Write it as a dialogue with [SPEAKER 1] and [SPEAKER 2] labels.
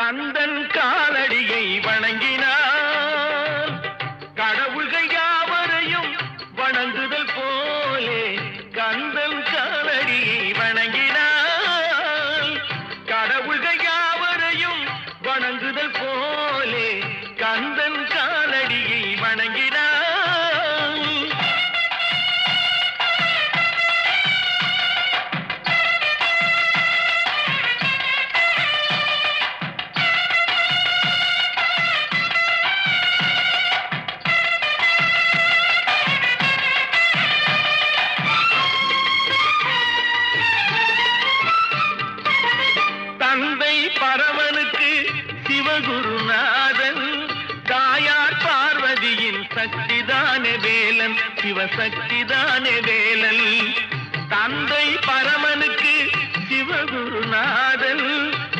[SPEAKER 1] கந்தன் காலடியை வணங்கினார். கடவுள்கள் யாவரையும் வணங்குதல் போலே கந்தன் காலடியை வணங்கினார். கடவுள்கள் யாவரையும் வணங்குதல் போலே கந்தன் காலடியை வணங்கினார். தந்தை பரமனுக்கு சிவகுருநாதன், தாயார் பார்வதியின் சக்திதானே வேலன், சிவசக்திதானே வேலன். தந்தை பரமனுக்கு